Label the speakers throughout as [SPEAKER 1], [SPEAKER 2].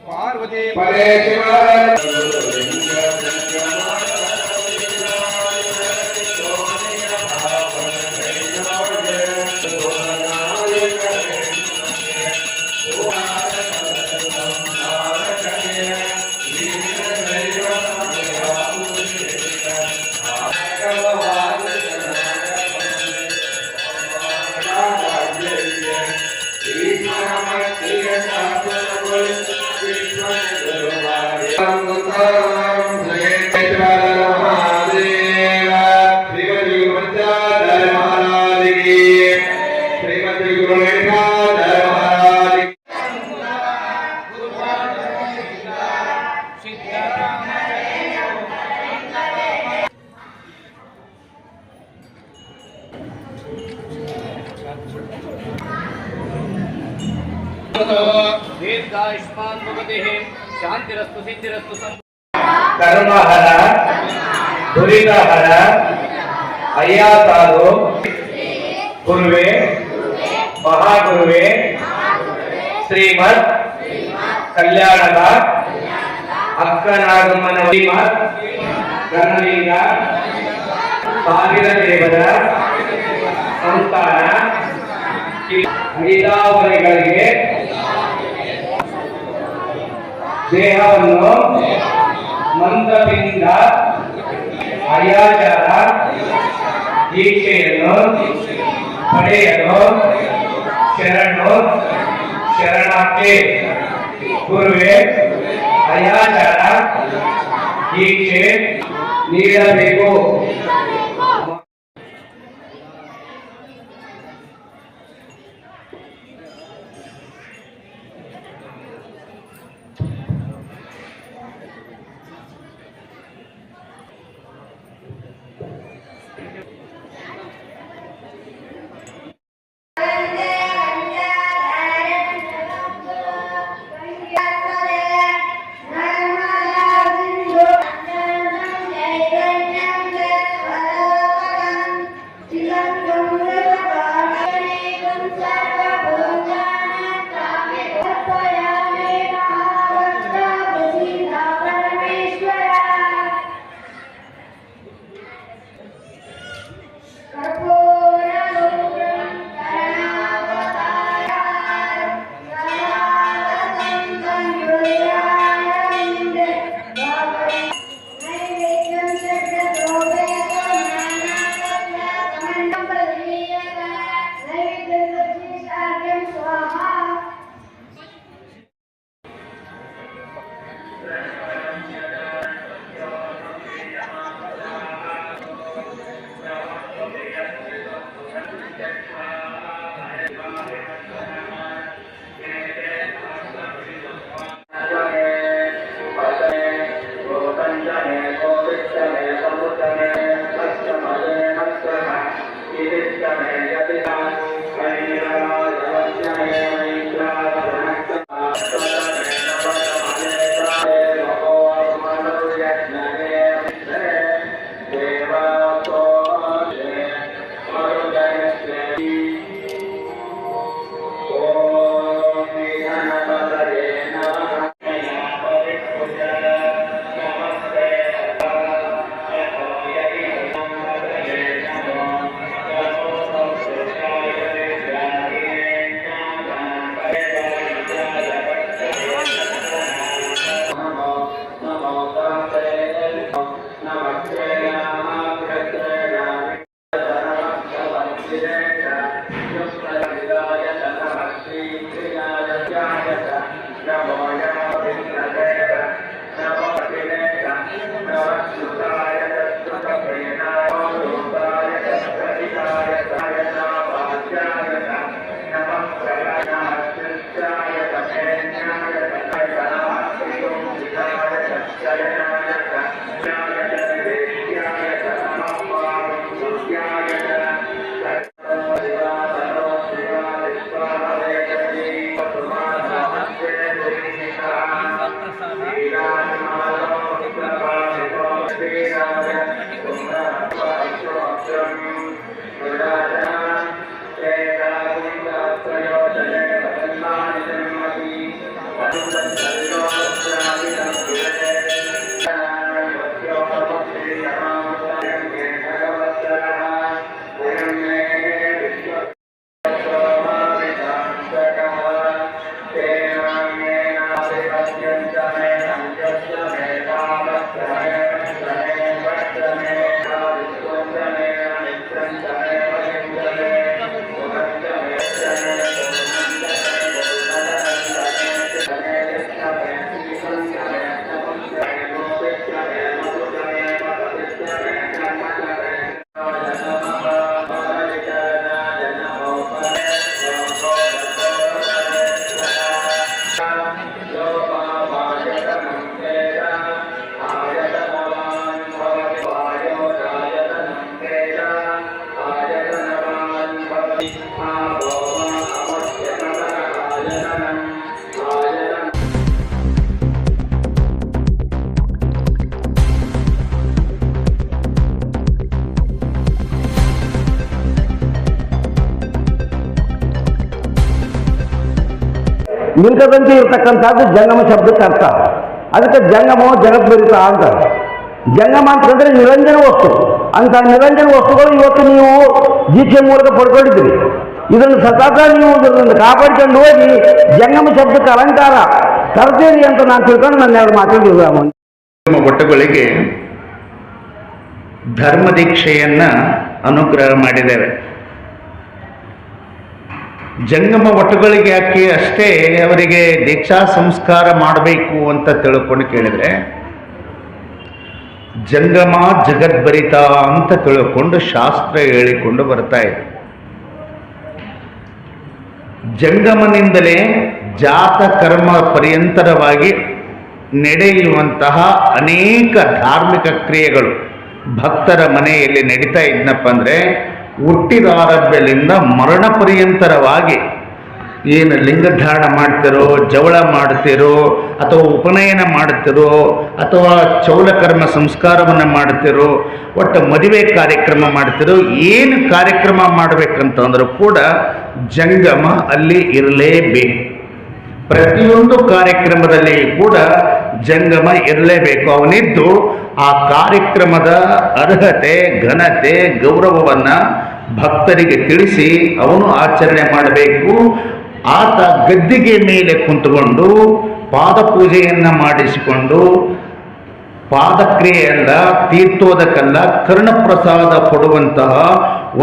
[SPEAKER 1] पार्वती
[SPEAKER 2] परे शिव
[SPEAKER 1] दीर्घायुष्मान् भवतिः शान्तिरस्तु सिद्धिरस्तु
[SPEAKER 2] कर्महर दुरितहर अय्या साधु गुरुवे महागुरुवे श्रीमत् कल्याणದ ಅಕ್ಕನಾಗಮ್ಮನ ಶ್ರೀಮತ್ ಗಣಲಿಂಗ ಸಾವಿರ ದೇವರ ಸಂಸ್ಥಾನ ಐದಾವರೆಗಳಿಗೆ ದೇಹವನ್ನು ಮಂತ್ರದಿಂದ ಅಯಾಚಾರ ದೀಕ್ಷೆಯನ್ನು ಪಡೆಯಲು ಶರಣು ಶರಣಾರ್ಥಿ ಗುರುವೇ ಅಯಾಚಾರ ದೀಕ್ಷೆ ನೀಡಬೇಕು.
[SPEAKER 3] ನಿಂತದಂತೆ ಇರತಕ್ಕಂಥದ್ದು ಜಂಗಮ ಶಬ್ದಕ್ಕೆ ಅರ್ಥ. ಅದಕ್ಕೆ ಜಂಗಮೋ ಜಗದ್ಭರಿತ ಅಂತ. ಜಂಗಮ ಅಂತಂದ್ರೆ ನಿರಂಜನ ವಸ್ತು. ಅಂತ ನಿರಂಜನ ವಸ್ತುಗಳು ಇವತ್ತು ನೀವು ದೀಕ್ಷೆ ಮೂಲಕ ಪಡ್ಕೊಂಡಿದ್ರಿ. ಇದನ್ನು ಸತತ ನೀವು ಇದನ್ನು ಕಾಪಾಡ್ಕೊಂಡು ಹೋಗಿ ಜಂಗಮ ಶಬ್ದಕ್ಕೆ ಅಲಂಕಾರ ತರ್ತೀರಿ ಅಂತ ನಾನು ತಿಳ್ಕೊಂಡು ನನ್ನ ಎರಡು ಮಾತಾಡಿದ್ರು.
[SPEAKER 4] ಒಟ್ಟುಗಳಿಗೆ ಧರ್ಮ ದೀಕ್ಷೆಯನ್ನ ಅನುಗ್ರಹ ಮಾಡಿದ್ದೇವೆ. ಜಂಗಮ ಒಟ್ಟುಗಳಿಗೆ ಯಾಕೆ ಅಷ್ಟೇ ಅವರಿಗೆ ದೀಕ್ಷಾ ಸಂಸ್ಕಾರ ಮಾಡಬೇಕು ಅಂತ ತಿಳ್ಕೊಂಡು ಕೇಳಿದರೆ, ಜಂಗಮ ಜಗದ್ಭರಿತ ಅಂತ ತಿಳ್ಕೊಂಡು ಶಾಸ್ತ್ರ ಹೇಳಿಕೊಂಡು ಬರ್ತಾ ಇದೆ. ಜಂಗಮನಿಂದಲೇ ಜಾತ ಕರ್ಮ ಪರ್ಯಂತರವಾಗಿ ನಡೆಯುವಂತಹ ಅನೇಕ ಧಾರ್ಮಿಕ ಕ್ರಿಯೆಗಳು ಭಕ್ತರ ಮನೆಯಲ್ಲಿ ನಡೀತಾ ಇದ್ನಪ್ಪ ಅಂದರೆ, ಹುಟ್ಟಿದ ಆರಂಭದಿಂದ ಮರಣ ಪರ್ಯಂತರವಾಗಿ ಏನು ಲಿಂಗಧಾರಣ ಮಾಡ್ತಿರೋ, ಜವಳ ಮಾಡ್ತಿರೋ, ಅಥವಾ ಉಪನಯನ ಮಾಡ್ತಿರೋ, ಅಥವಾ ಚೌಲಕರ್ಮ ಸಂಸ್ಕಾರವನ್ನು ಮಾಡ್ತಿರೋ, ಒಟ್ಟು ಮದುವೆ ಕಾರ್ಯಕ್ರಮ ಮಾಡ್ತಿರೋ, ಏನು ಕಾರ್ಯಕ್ರಮ ಮಾಡಬೇಕಂತಂದ್ರೂ ಕೂಡ ಜಂಗಮ ಅಲ್ಲಿ ಇರಲೇಬೇಕು. ಪ್ರತಿಯೊಂದು ಕಾರ್ಯಕ್ರಮದಲ್ಲಿ ಕೂಡ ಜಂಗಮ ಇರಲೇಬೇಕು. ಅವನಿದ್ದು ಆ ಕಾರ್ಯಕ್ರಮದ ಅರ್ಹತೆ, ಘನತೆ, ಗೌರವವನ್ನು ಭಕ್ತರಿಗೆ ತಿಳಿಸಿ ಅವನು ಆಚರಣೆ ಮಾಡಬೇಕು. ಆತ ಗದ್ದಿಗೆ ಮೇಲೆ ಕುಂತುಕೊಂಡು ಪಾದಪೂಜೆಯನ್ನು ಮಾಡಿಸಿಕೊಂಡು, ಪಾದಕ್ರಿಯೆಯಲ್ಲ, ತೀರ್ಥೋದಕಲ್ಲ, ಕರ್ಣಪ್ರಸಾದ ಕೊಡುವಂತಹ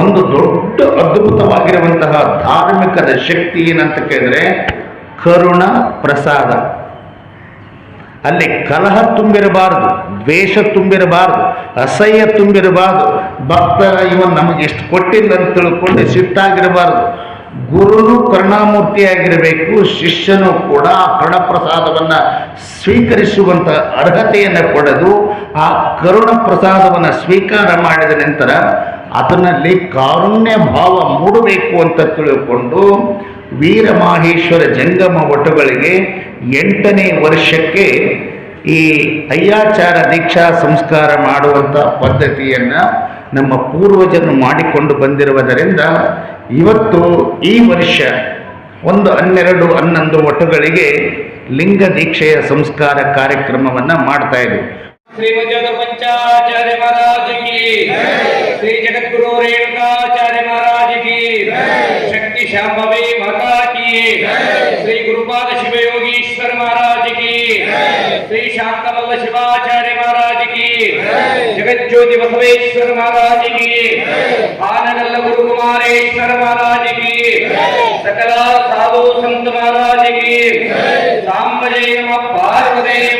[SPEAKER 4] ಒಂದು ದೊಡ್ಡ ಅದ್ಭುತವಾಗಿರುವಂತಹ ಧಾರ್ಮಿಕದ ಶಕ್ತಿ ಏನಂತ ಕೇಳಿದ್ರೆ ಕರುಣ ಪ್ರಸಾದ. ಅಲ್ಲಿ ಕಲಹ ತುಂಬಿರಬಾರದು, ದ್ವೇಷ ತುಂಬಿರಬಾರದು, ಅಸಹ್ಯ ತುಂಬಿರಬಾರದು. ಭಕ್ತ ಇವನ್ ನಮಗೆ ಎಷ್ಟು ಕೊಟ್ಟಿಲ್ಲ ಅಂತ ತಿಳ್ಕೊಂಡು ಸಿಟ್ಟಾಗಿರಬಾರದು. ಗುರುನು ಕರುಣಾಮೂರ್ತಿಯಾಗಿರಬೇಕು, ಶಿಷ್ಯನು ಕೂಡ ಆ ಕರುಣಪ್ರಸಾದವನ್ನು ಸ್ವೀಕರಿಸುವಂಥ ಅರ್ಹತೆಯನ್ನು ಪಡೆದು ಆ ಕರುಣ ಪ್ರಸಾದವನ್ನು ಸ್ವೀಕಾರ ಮಾಡಿದ ನಂತರ ಅದರಲ್ಲಿ ಕಾರುಣ್ಯ ಭಾವ ಮೂಡಬೇಕು ಅಂತ ತಿಳ್ಕೊಂಡು ವೀರಮಾಹೇಶ್ವರ ಜಂಗಮ ಒಟ್ಟುಗಳಿಗೆ 8ನೇ ವರ್ಷಕ್ಕೆ ಈ ಅಯ್ಯಾಚಾರ ದೀಕ್ಷಾ ಸಂಸ್ಕಾರ ಮಾಡುವಂಥ ಪದ್ಧತಿಯನ್ನು ನಮ್ಮ ಪೂರ್ವಜರು ಮಾಡಿಕೊಂಡು ಬಂದಿರುವುದರಿಂದ ಇವತ್ತು ಈ ವರ್ಷ 1, 12, 11 ಒಟ್ಟುಗಳಿಗೆ ಲಿಂಗ ದೀಕ್ಷೆಯ ಸಂಸ್ಕಾರ ಕಾರ್ಯಕ್ರಮವನ್ನು ಮಾಡ್ತಾ ಇದ್ದೀವಿ.
[SPEAKER 1] ಶ್ರೀ ಪಂಚಾಚಾರ್ಯ ಮಹಾರಾಜ್ ಕಿ, ಶ್ರೀ ಜಗದ್ಗುರು ರೇಣುಕಾಚಾರ್ಯ ಮಹಾರಾಜ್ ಕಿ, ಶಕ್ತಿ ಶಾಂಭವಿ ಮಾತಾ ಕಿ, ಶ್ರೀ ಗುರುಪಾದ ಶಿವಯೋಗೀಶ್ವರ ಮಹಾರಾಜ್ ಕಿ, ಶ್ರೀ ಶಾಂತಮಲ್ಲ ಶಿವಾಚಾರ್ಯ ಮಹಾರಾಜ್ ಕಿ, ಜಗಜ್ಯೋತಿ ಬಸವೇಶ್ವರ ಮಹಾರಾಜ್ ಕಿ, ಆನಗಲ್ಲ ಗುರುಕುಮಾರೇಶ್ವರ ಮಹಾರಾಜ್ ಕಿ, ಸಕಲ ಸಾಧು ಸಂತ ಮಹಾರಾಜ್ ಕಿ, ಸಾಂಬ ಜಯ ನಮಃ ಪಾರ್ವದೇವ